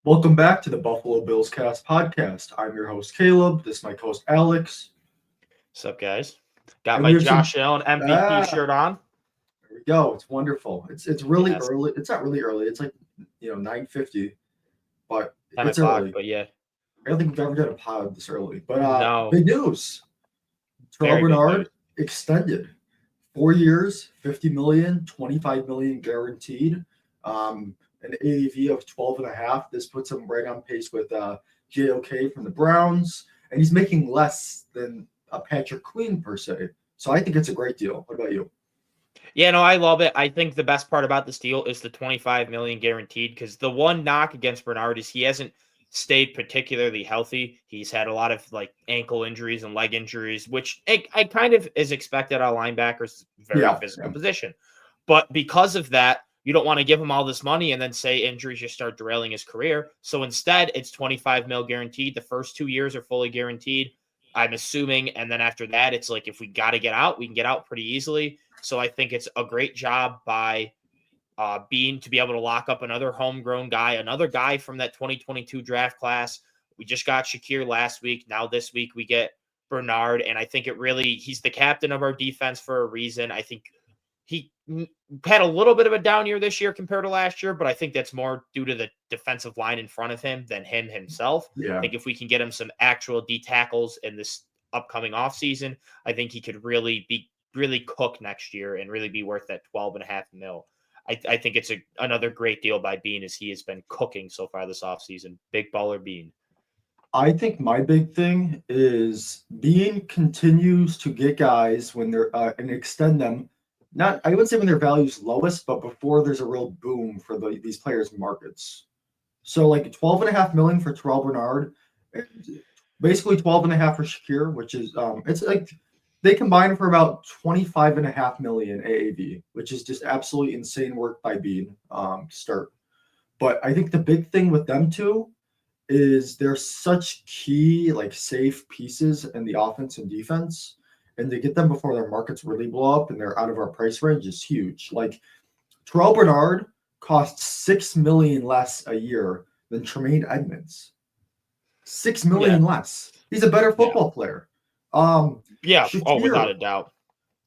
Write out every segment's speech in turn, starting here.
Welcome back to the Buffalo Bills Cast podcast. I'm your host, Caleb. This is my co-host, Alex. What's up, guys? Got And we my have some, Josh Allen MVP ah, shirt on. there we go. It's wonderful. It's really Yes, early. It's not really early. It's like, 9:50, but 10 it's o'clock, early. but yeah, I don't think we've ever done a pod this early. But no, big news. Terrell very big news. Bernard extended 4 years, 50 million, 25 million guaranteed, an AAV of 12 and a half. This puts him right on pace with JOK from the Browns, and he's making less than a Patrick Queen per se. So I think it's a great deal. What about you? Yeah, no, I love it. I think the best part about this deal is the 25 million guaranteed because the one knock against Bernard is he hasn't stayed particularly healthy. He's had a lot of like ankle injuries and leg injuries, which I kind of is expected on linebackers, very Yeah, physical yeah. position. But because of that, you don't want to give him all this money and then say injuries just start derailing his career. So instead, it's 25 mil guaranteed. The first 2 years are fully guaranteed, I'm assuming. And then after that, it's like if we got to get out, we can get out pretty easily. So I think it's a great job by Bean to be able to lock up another homegrown guy, another guy from that 2022 draft class. We just got Shakir last week. Now this week we get Bernard. And I think he's the captain of our defense for a reason. I think he had a little bit of a down year this year compared to last year, but I think that's more due to the defensive line in front of him than him himself. I Yeah. think if we can get him some actual D tackles in this upcoming offseason, I think he could really cook next year and really be worth that 12.5 mil. I think it's another great deal by Bean as he has been cooking so far this offseason. Big baller Bean. I think my big thing is Bean continues to get guys when they're and extend them. Not, I wouldn't say when their value's lowest, but before there's a real boom for these players' markets. So like 12 and a half million for Terrell Bernard, and basically 12 and a half for Shakir, which is it's like they combine for about 25 and a half million AAV, which is just absolutely insane work by Bean to start. But I think the big thing with them two is they're such key, like safe pieces in the offense and defense. And to get them before their markets really blow up and they're out of our price range is huge. Like Terrell Bernard costs 6 million less a year than Tremaine Edmonds. 6 million Yeah. less. He's a better Yeah. football player. Yeah. Oh, without Shakir a doubt.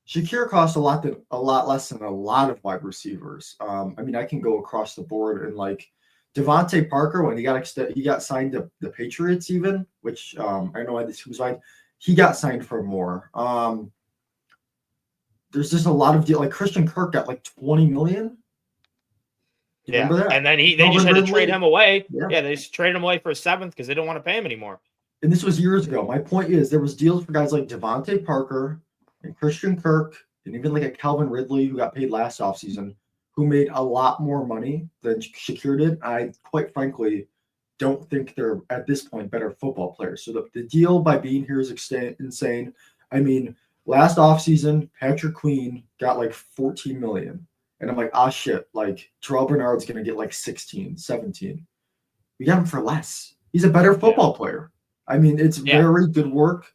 Shakir costs a lot less than a lot of wide receivers. I mean, I can go across the board and like Devontae Parker when he got signed to the Patriots even, which I don't know why this was signed. He got signed for more. There's just a lot of deal like Christian Kirk got like 20 million. You Yeah. remember that? And then they just Calvin had to trade Ridley. him away. Yeah. Yeah, they just traded him away for a seventh because they don't want to pay him anymore. And this was years ago. My point is there was deals for guys like Devontae Parker and Christian Kirk and even like a Calvin Ridley who got paid last offseason who made a lot more money than Shakir did. I quite frankly don't think they're at this point better football players. So the deal by being here is insane. I mean, last offseason, Patrick Queen got like 14 million. And I'm like, shit, like Terrell Bernard's gonna get like 16, 17. We got him for less. He's a better Yeah. football player. I mean, it's Yeah. very good work.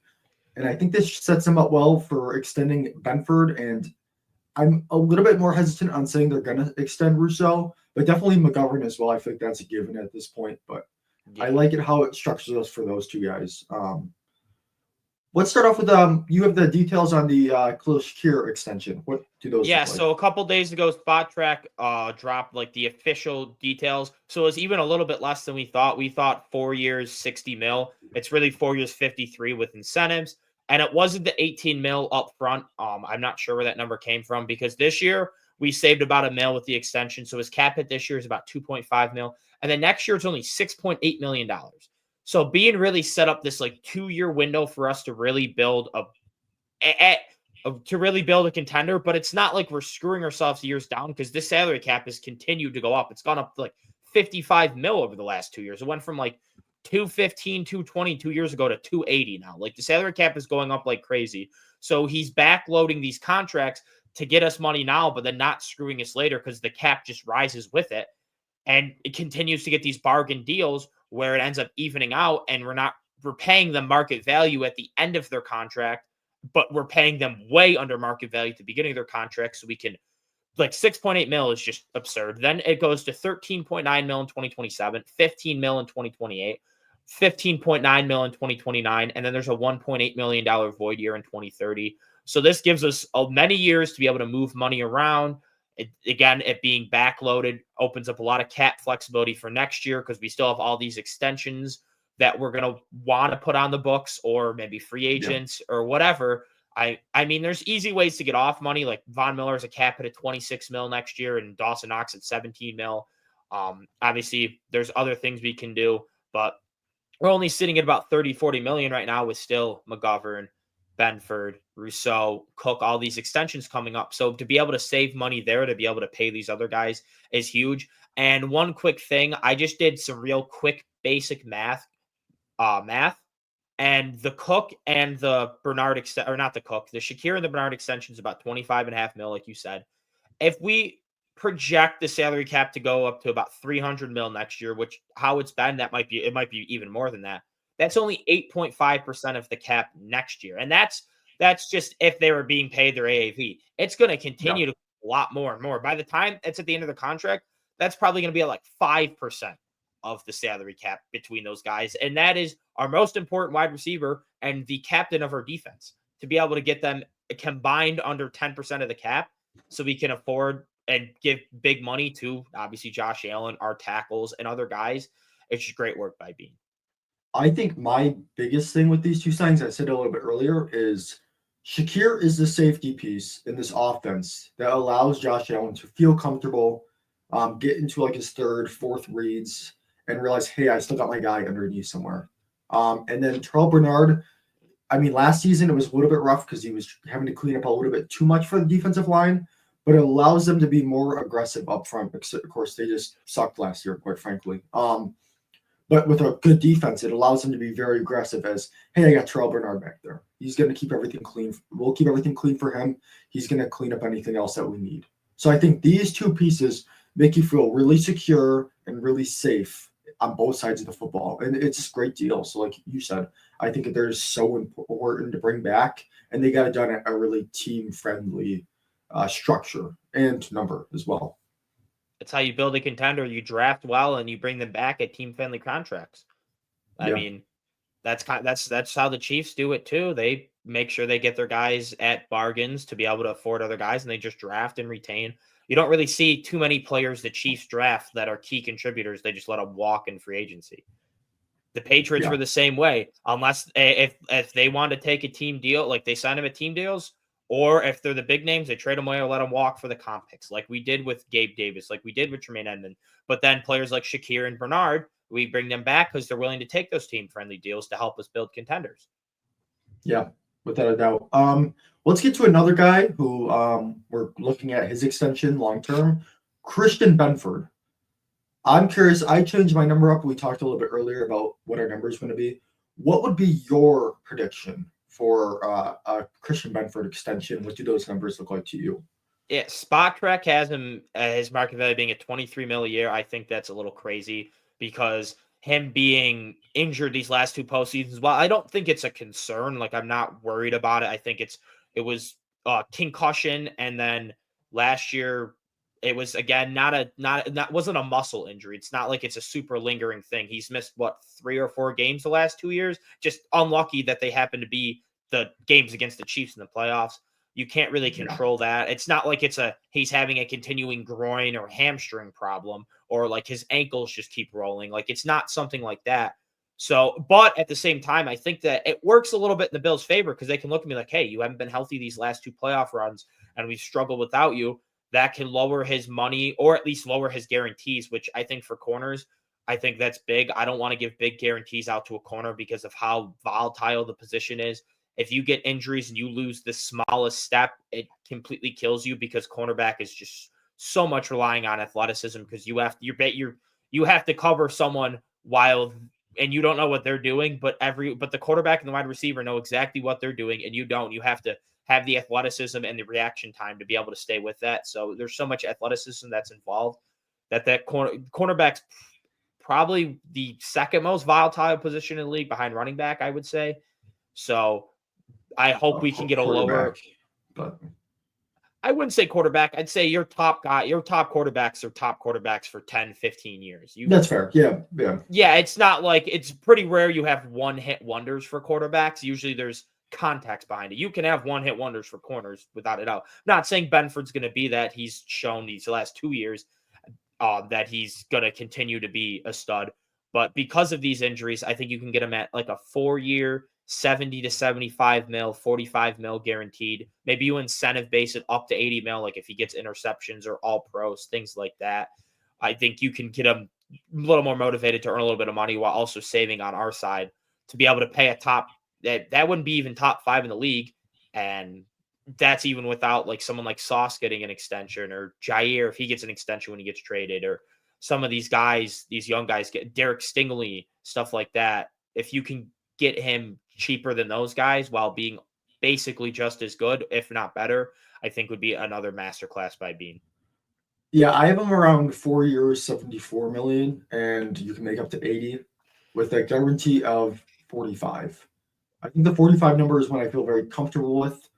And I think this sets him up well for extending Benford. And I'm a little bit more hesitant on saying they're going to extend Rousseau, but definitely McGovern as well. I think that's a given at this point. But I Yeah. like it how it structures us for those two guys. Let's start off with you have the details on the Khalil Shakir extension. What do those Yeah, look like? so a couple days ago, Spot Track dropped like the official details. So it's even a little bit less than we thought. We thought 4 years, 60 mil. It's really 4 years, 53 with incentives. And it wasn't the 18 mil up front. I'm not sure where that number came from because this year we saved about a mil with the extension. So his cap hit this year is about 2.5 mil. And then next year it's only $6.8 million. So being really set up this like 2 year window for us to really build a contender, but it's not like we're screwing ourselves years down because this salary cap has continued to go up. It's gone up to like 55 mil over the last 2 years. It went from like 215, 220 2 years ago to 280 now. Like the salary cap is going up like crazy. So he's backloading these contracts to get us money now, but then not screwing us later because the cap just rises with it. And it continues to get these bargain deals where it ends up evening out and we're paying the market value at the end of their contract, but we're paying them way under market value at the beginning of their contract so we can like 6.8 mil is just absurd. Then it goes to 13.9 mil in 2027, 15 mil in 2028, 15.9 mil in 2029, and then there's a $1.8 million void year in 2030. So this gives us many years to be able to move money around. It being backloaded opens up a lot of cap flexibility for next year because we still have all these extensions that we're going to want to put on the books, or maybe free agents or whatever. I mean, there's easy ways to get off money. Like Von Miller's a cap hit at 26 mil next year, and Dawson Knox at 17 mil. Obviously, there's other things we can do, but we're only sitting at about 30, 40 million right now with still McGovern, Benford, Rousseau, Cook, all these extensions coming up. So to be able to save money there, to be able to pay these other guys is huge. And one quick thing, I just did some real quick basic math. And the Cook and the Bernard or not the Cook, the Shakir and the Bernard extension is about 25.5 mil, like you said. If we project the salary cap to go up to about 300 mil next year, which how it's been, it might be even more than that. That's only 8.5% of the cap next year. And that's just if they were being paid their AAV. It's going to continue to a lot more and more. By the time it's at the end of the contract, that's probably going to be at like 5% of the salary cap between those guys. And that is our most important wide receiver and the captain of our defense, to be able to get them combined under 10% of the cap so we can afford and give big money to obviously Josh Allen, our tackles, and other guys. It's just great work by Bean. I think my biggest thing with these two signings, I said a little bit earlier, is Shakir is the safety piece in this offense that allows Josh Allen to feel comfortable, get into like his third, fourth reads, and realize, hey, I still got my guy underneath somewhere. And then Terrel Bernard, I mean, last season it was a little bit rough because he was having to clean up a little bit too much for the defensive line, but it allows them to be more aggressive up front. Of course, they just sucked last year, quite frankly. But with a good defense, it allows them to be very aggressive as, hey, I got Terrell Bernard back there. He's going to keep everything clean. We'll keep everything clean for him. He's going to clean up anything else that we need. So I think these two pieces make you feel really secure and really safe on both sides of the football. And it's a great deal. So like you said, I think that they're so important to bring back, and they got it done at a really team-friendly structure and number as well. It's how you build a contender. You draft well and you bring them back at team-friendly contracts. I mean, that's how the Chiefs do it too. They make sure they get their guys at bargains to be able to afford other guys, and they just draft and retain. You don't really see too many players the Chiefs draft that are key contributors. They just let them walk in free agency. The Patriots were the same way, unless if they want to take a team deal, like they sign them at team deals, or if they're the big names, they trade them away or let them walk for the comp picks, like we did with Gabe Davis, like we did with Tremaine Edmonds. But then players like Shakir and Bernard, we bring them back because they're willing to take those team-friendly deals to help us build contenders. Yeah, without a doubt. Let's get to another guy who we're looking at his extension long-term, Christian Benford. I'm curious. I changed my number up. We talked a little bit earlier about what our number is going to be. What would be your prediction for a Christian Benford extension? What do those numbers look like to you? Yeah, Spot Trek has him his market value being at 23 mil a year. I think that's a little crazy because him being injured these last two postseasons, while I don't think it's a concern, like I'm not worried about it. I think it was concussion, and then last year it was again wasn't a muscle injury. It's not like it's a super lingering thing. He's missed 3 or 4 games the last 2 years. Just unlucky that they happen to be the games against the Chiefs in the playoffs. You can't really control that. It's not like he's having a continuing groin or hamstring problem, or like his ankles just keep rolling. Like it's not something like that. So, but at the same time, I think that it works a little bit in the Bills' favor because they can look at me like, hey, you haven't been healthy these last 2 playoff runs and we've struggled without you. That can lower his money, or at least lower his guarantees, which I think for corners, I think that's big. I don't want to give big guarantees out to a corner because of how volatile the position is. If you get injuries and you lose the smallest step, it completely kills you because cornerback is just so much relying on athleticism because you have to cover someone and you don't know what they're doing, but the quarterback and the wide receiver know exactly what they're doing, and you don't. You have to have the athleticism and the reaction time to be able to stay with that. So there's so much athleticism that's involved that cornerback's probably the second most volatile position in the league behind running back, I would say. So I hope we can get a lower. But I wouldn't say quarterback. I'd say your top quarterbacks are top quarterbacks for 10, 15 years. That's fair. Yeah. Yeah, it's not like it's pretty rare you have one-hit wonders for quarterbacks. Usually there's context behind it. You can have one-hit wonders for corners without a doubt. Not saying Benford's going to be that. He's shown these last 2 years that he's going to continue to be a stud. But because of these injuries, I think you can get him at like a 4-year, 70 to 75 mil, 45 mil guaranteed. Maybe you incentive base it up to 80 mil, like if he gets interceptions or all pros, things like that. I think you can get him a little more motivated to earn a little bit of money while also saving on our side to be able to pay a top that wouldn't be even top 5 in the league. And that's even without like someone like Sauce getting an extension, or Jair if he gets an extension when he gets traded, or some of these guys, these young guys get Derek Stingley, stuff like that. If you can get him cheaper than those guys while being basically just as good, if not better, I think would be another masterclass by Bean. Yeah, I have him around 4 years, 74 million, and you can make up to 80 with a guarantee of 45. I think the 45 number is one I feel very comfortable with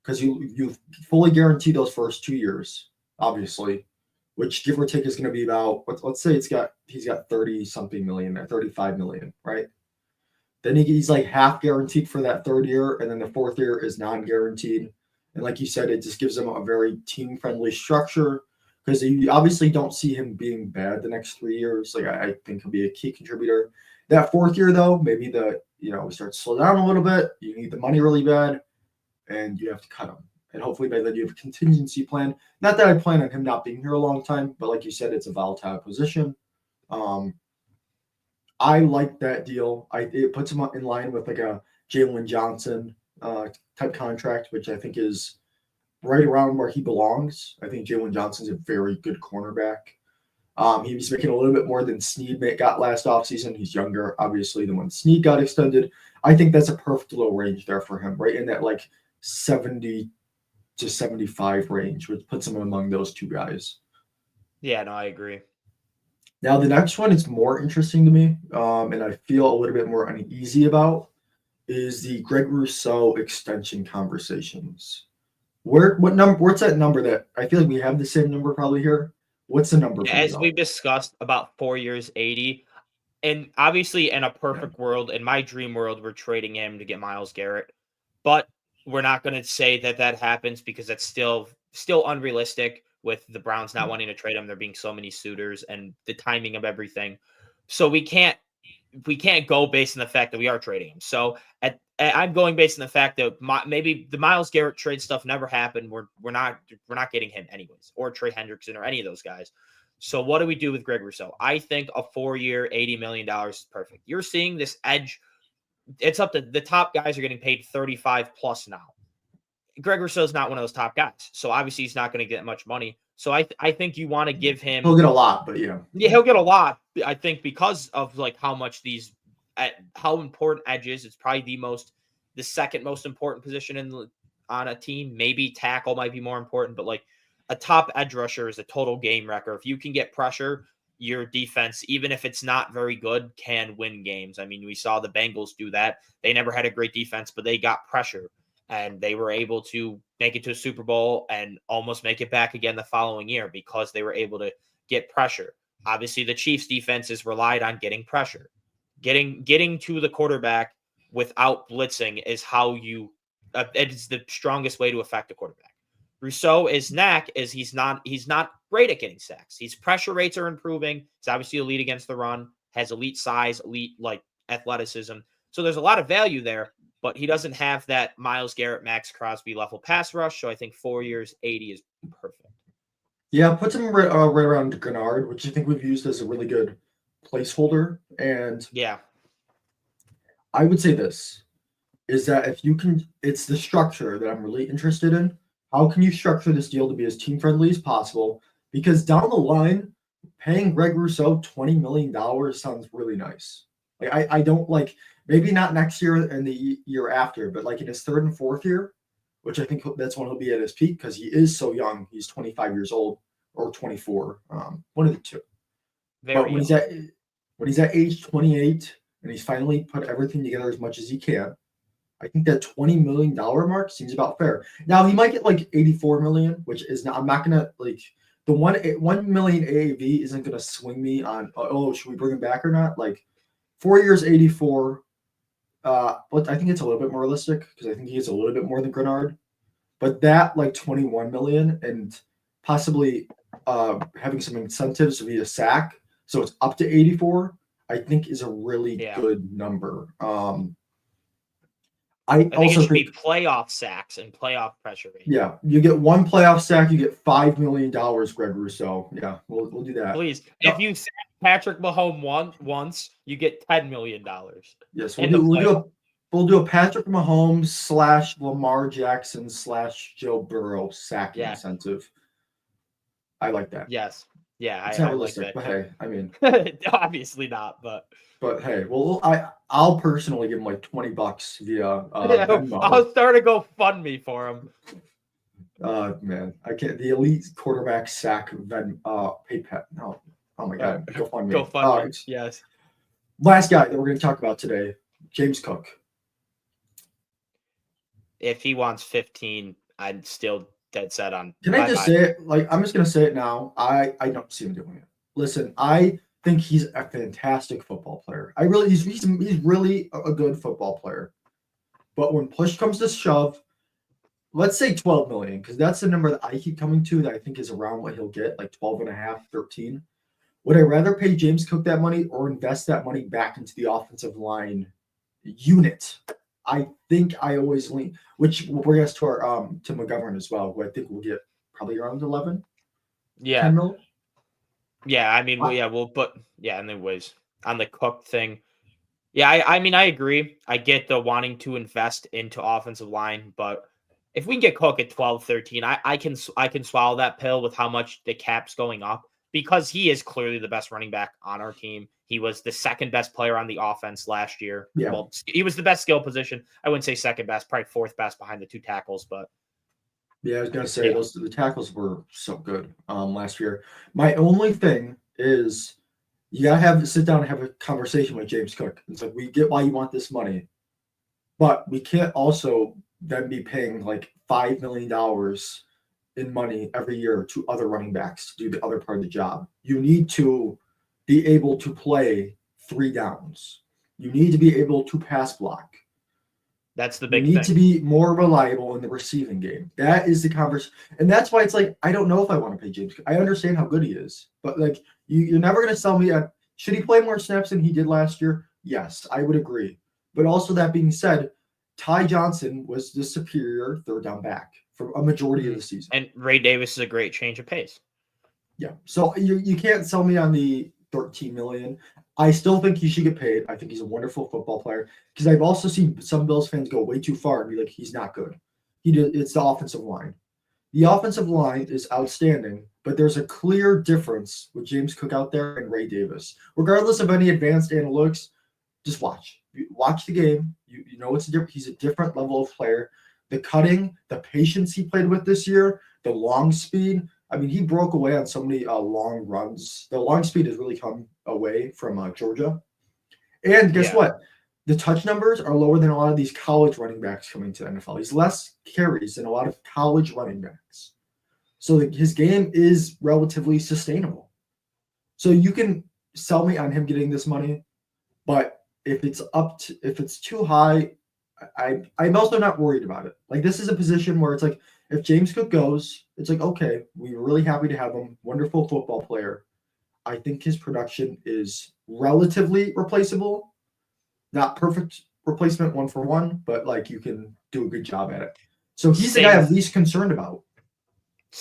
because you fully guarantee those first 2 years, obviously, which give or take is going to be about let's say he's got 30 something million or 35 million, right? Then he's like half guaranteed for that third year, and then the fourth year is non-guaranteed. And like you said, it just gives him a very team-friendly structure because you obviously don't see him being bad the next 3 years. Like I think he'll be a key contributor. That fourth year, though, maybe we start to slow down a little bit. You need the money really bad, and you have to cut him. And hopefully by then you have a contingency plan. Not that I plan on him not being here a long time, but like you said, it's a volatile position. I like that deal. It puts him in line with like a Jalen Johnson type contract, which I think is right around where he belongs. I think Jalen Johnson's a very good cornerback. He was making a little bit more than Snead got last offseason. He's younger, obviously, than when Snead got extended. I think that's a perfect low range there for him, right in that like 70 to 75 range, which puts him among those two guys. Yeah, no, I agree. Now, the next one is more interesting to me, and I feel a little bit more uneasy about, is the Greg Rousseau extension conversations. What's that number that I feel like we have the same number probably here? What's the number? Yeah, as we've discussed, about 4 years, 80. And obviously, in a perfect world, in my dream world, we're trading him to get Myles Garrett. But we're not going to say that happens because that's still unrealistic with the Browns not wanting to trade him. There being so many suitors and the timing of everything. So we can't go based on the fact that we are trading him. So I'm going based on the fact that maybe the Myles Garrett trade stuff never happened. We're not getting him anyways, or Trey Hendrickson or any of those guys. So what do we do with Greg Rousseau? I think a 4-year, $80 million is perfect. You're seeing this edge. It's up to the top guys are getting paid 35 plus now. Greg Rousseau is not one of those top guys. So obviously he's not going to get much money. So I think you want to give him. He'll get a lot, but yeah. Yeah, he'll get a lot. I think because of like how much how important edge is. It's probably the second most important position on a team. Maybe tackle might be more important, but like a top edge rusher is a total game wrecker. If you can get pressure, your defense, even if it's not very good, can win games. I mean, we saw the Bengals do that. They never had a great defense, but they got pressure and they were able to make it to a Super Bowl and almost make it back again the following year because they were able to get pressure. Obviously, the Chiefs' defense is relied on getting pressure. Getting to the quarterback without blitzing is how it's the strongest way to affect a quarterback. Rousseau is he's not great at getting sacks. His pressure rates are improving. He's obviously elite against the run, has elite size, elite like athleticism. So there's a lot of value there, but he doesn't have that Myles Garrett, Max Crosby level pass rush. So I think 4 years, 80 is perfect. Yeah, puts him right around Bernard, which I think we've used as a really good placeholder. And yeah, I would say this is that if you can, it's the structure that I'm really interested in. How can you structure this deal to be as team friendly as possible? Because down the line, paying Greg Rousseau $20 million sounds really nice. Like I don't like, maybe not next year and the year after, but like in his third and fourth year, which I think that's when he'll be at his peak because he is so young. He's 25 years old or 24, one of the two. But when he's at age 28 and he's finally put everything together as much as he can, I think that $20 million mark seems about fair. Now he might get like 84 million, which is not. I'm not gonna like the 1 million AAV isn't gonna swing me on. Oh, should we bring him back or not? Like 4 years, 84. But I think it's a little bit more realistic because I think he gets a little bit more than Grenard. But that like 21 million and possibly having some incentives via sack, so it's up to 84. I think is a really good number. I think also it should be playoff sacks and playoff pressure rate. Yeah, you get one playoff sack, you get $5 million, Greg Rousseau. Yeah, we'll do that. Please, if you sack Patrick Mahomes once, you get $10 million. Yes, we'll do a Patrick Mahomes / Lamar Jackson / Joe Burrow sack incentive. I like that. Yes. Yeah, it's not I realistic, like but hey, I mean, obviously not, but hey, well, I'll personally give him like $20 via Venmo. I'll start a GoFundMe for him. Man, I can't. The elite quarterback sack PayPal. No, oh my God, GoFundMe. GoFundMe. Yes. Last guy that we're going to talk about today, James Cook. If he wants 15, I'm still dead set on. Can I just say it? Like, I'm just going to say it now. I don't see him doing it. Listen, I think he's a fantastic football player. He's really a good football player. But when push comes to shove, let's say 12 million, because that's the number that I keep coming to that I think is around what he'll get, like 12 and a half, 13. Would I rather pay James Cook that money or invest that money back into the offensive line unit? I think I always lean, which will bring us to our to McGovern as well, who I think we'll get probably around 11. Yeah. 10 mil? Yeah, I mean, we'll put and then was on the Cook thing. Yeah, I mean, I agree. I get the wanting to invest into offensive line, but if we can get Cook at 12, 13, I can swallow that pill with how much the cap's going up because he is clearly the best running back on our team. He was the second best player on the offense last year. Yeah. Well, he was the best skill position. I wouldn't say second best, probably fourth best behind the two tackles, but yeah, I was gonna say the tackles were so good last year. My only thing is you gotta sit down and have a conversation with James Cook. It's like, we get why you want this money, but we can't also then be paying like $5 million in money every year to other running backs to do the other part of the job. You need to be able to play 3 downs. You need to be able to pass block. That's the big thing. You need to be more reliable in the receiving game. That is the conversation. And that's why it's like, I don't know if I want to pay James. I understand how good he is, but like you're never going to sell me should he play more snaps than he did last year? Yes, I would agree. But also that being said, Ty Johnson was the superior third down back for a majority of the season. And Ray Davis is a great change of pace. Yeah. So you can't sell me on the 13 million. I still think he should get paid. I think he's a wonderful football player because I've also seen some Bills fans go way too far and be like, he's not good. It's the offensive line. The offensive line is outstanding, but there's a clear difference with James Cook out there and Ray Davis. Regardless of any advanced analytics, just watch. Watch the game. You know it's he's a different level of player. The cutting, the patience he played with this year, the long speed. I mean, he broke away on so many long runs. The long speed has really come away from Georgia. And guess what? The touch numbers are lower than a lot of these college running backs coming to the NFL. He's less carries than a lot of college running backs. So his game is relatively sustainable. So you can sell me on him getting this money, but if it's too high, I'm also not worried about it. Like, this is a position where it's like, if James Cook goes, it's like, okay, we're really happy to have him. Wonderful football player. I think his production is relatively replaceable. Not perfect replacement 1-for-1, but like you can do a good job at it. So he's the guy I'm least concerned about.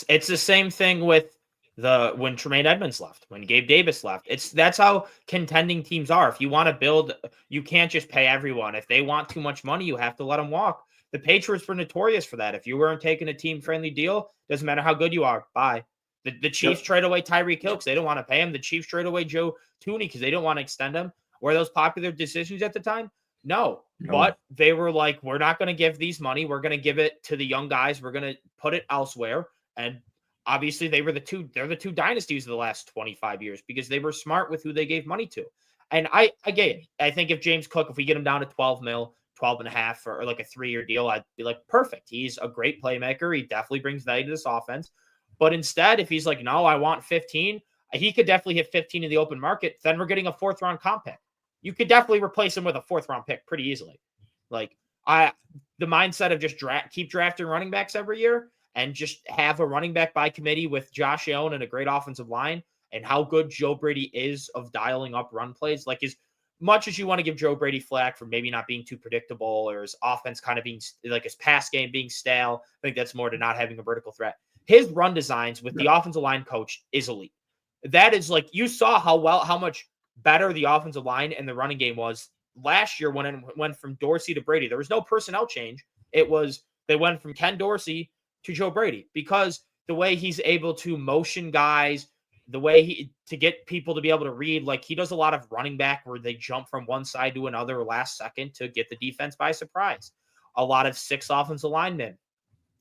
It's the same thing with when Tremaine Edmonds left, when Gabe Davis left. That's how contending teams are. If you want to build, you can't just pay everyone. If they want too much money, you have to let them walk. The Patriots were notorious for that. If you weren't taking a team-friendly deal, doesn't matter how good you are. Bye. The Chiefs trade away Tyreek Hill because they don't want to pay him. The Chiefs trade away Joe Thuney because they don't want to extend him. Were those popular decisions at the time? No. But they were like, we're not going to give these money. We're going to give it to the young guys. We're going to put it elsewhere. And obviously they're the two dynasties of the last 25 years because they were smart with who they gave money to. And I think if James Cook, if we get him down to 12 mil, 12.5 or like a 3-year deal, I'd be like, perfect. He's a great playmaker. He definitely brings value to this offense. But instead, if he's like, no, I want 15, he could definitely hit 15 in the open market. Then we're getting a 4th-round comp pick. You could definitely replace him with a 4th-round pick pretty easily. Like the mindset of just keep drafting running backs every year and just have a running back by committee with Josh Allen and a great offensive line, and how good Joe Brady is of dialing up run plays. Like, as much as you want to give Joe Brady flack for maybe not being too predictable or his offense kind of being like his pass game being stale, I think that's more to not having a vertical threat. His run designs with the offensive line coach is elite. That is like, you saw how much better the offensive line and the running game was last year when it went from Dorsey to Brady. There was no personnel change. It was, they went from Ken Dorsey to Joe Brady, because the way he's able to motion guys, the way to get people to be able to read, like he does a lot of running back where they jump from one side to another last second to get the defense by surprise. A lot of 6 offensive linemen,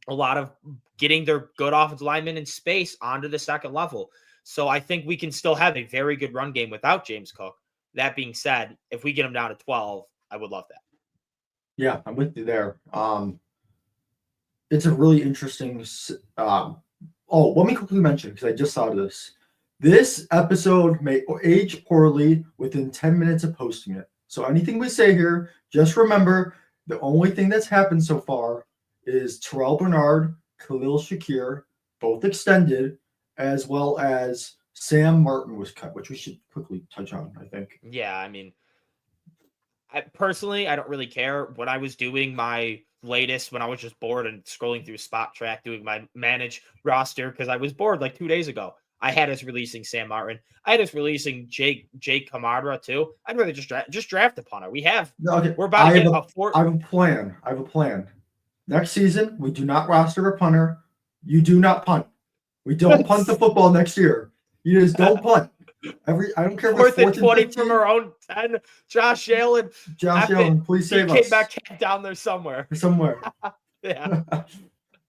a lot of getting their good offensive linemen in space onto the second level. So I think we can still have a very good run game without James Cook. That being said, if we get him down to 12, I would love that. Yeah, I'm with you there. It's a really interesting. Let me quickly mention, because I just saw this. This episode may age poorly within 10 minutes of posting it. So anything we say here, just remember the only thing that's happened so far is Terrel Bernard, Khalil Shakir, both extended, as well as Sam Martin was cut, which we should quickly touch on, I think. Yeah, I mean, I don't really care. When I was doing my latest, when I was just bored and scrolling through Spot Track, doing my manage roster, because I was bored like 2 days ago, I had us releasing Sam Martin. I had us releasing Jake Camadra too. I'd rather just draft a punter. We're about to get a 4. I have a plan. Next season, we do not roster a punter. You do not punt. We don't punt the football next year. You just don't punt. I don't care if it's 4th and 20 from our own 10. Josh Allen, please save us. He came back down there somewhere. Yeah.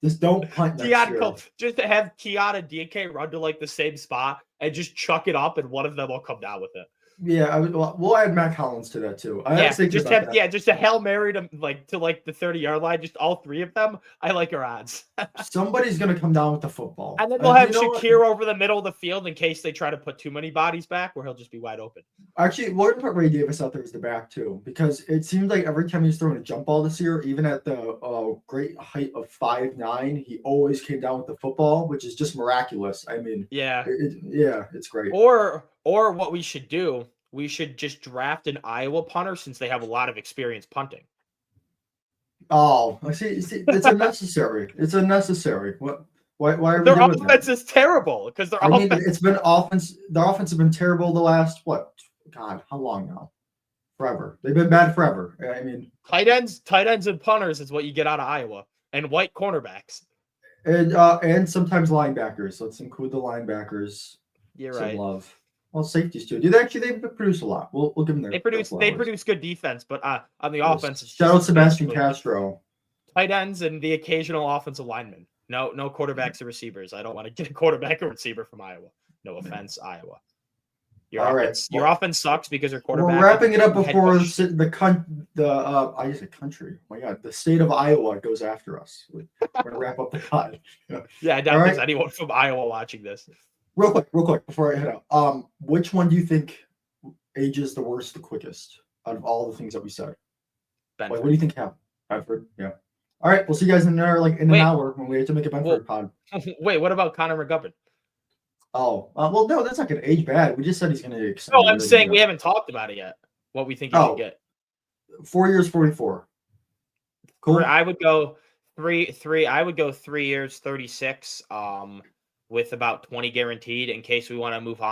Just don't punt next year. Just to have Keon and DK run to like the same spot and just chuck it up, and one of them will come down with it. Yeah, we'll add Matt Collins to that too. Just a Hail Mary to the 30-yard line, just all 3 of them. I like our odds. Somebody's gonna come down with the football. And then we'll have Shakir over the middle of the field in case they try to put too many bodies back, where he'll just be wide open. Actually, we're gonna put Ray Davis out there as the back too, because it seems like every time he's throwing a jump ball this year, even at the great height of 5'9", he always came down with the football, which is just miraculous. I mean, yeah, it's great. Or what we should do, we should just draft an Iowa punter, since they have a lot of experience punting. Oh, see, it's unnecessary. It's unnecessary. What? Why are we doing that? Their offense is terrible, because their offense. It's been offense. Their offense has been terrible the last God, how long now? Forever. They've been bad forever. I mean, tight ends, and punters is what you get out of Iowa, and white cornerbacks, and sometimes linebackers. Let's include the linebackers. You're right. Love. Well, safeties too. They produce a lot. We'll give them their. They produce good defense, but on the offense, shout out Sebastian Castro. Tight ends and the occasional offensive lineman. No quarterbacks or receivers. I don't want to get a quarterback or receiver from Iowa. No offense, Iowa. Your offense sucks because your quarterback. We're wrapping it up before the country. Oh my God, the state of Iowa goes after us. We're gonna wrap up the pod. Yeah, I doubt there's anyone from Iowa watching this. Real quick, before I head out, which one do you think ages the worst, the quickest out of all the things that we said? Benford. What do you think happened? Benford, yeah. All right, we'll see you guys in an hour when we have to make a Benford pod. Wait, what about Connor McGovern? Oh, well, no, that's not going to age bad. We just said he's going to extend. No, I'm saying we haven't talked about it yet. What we think he should get. 4 years, 44. Cool. I would go three. I would go 3 years, 36. With about 20 guaranteed, in case we want to move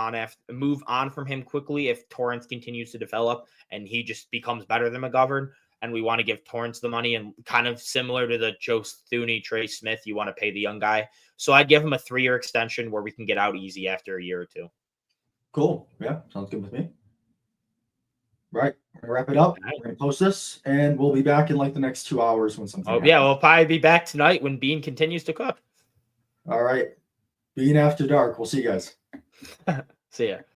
on from him quickly if Torrance continues to develop and he just becomes better than McGovern, and we want to give Torrance the money, and kind of similar to the Joe Thuney, Trey Smith, you want to pay the young guy. So I'd give him a 3-year extension where we can get out easy after a year or two. Cool. Yeah, sounds good with me. Right. We're gonna wrap it up. We're gonna post this, and we'll be back in like the next 2 hours when something happens. Yeah, we'll probably be back tonight when Bean continues to cook. All right. Bean After Dark. We'll see you guys. See ya.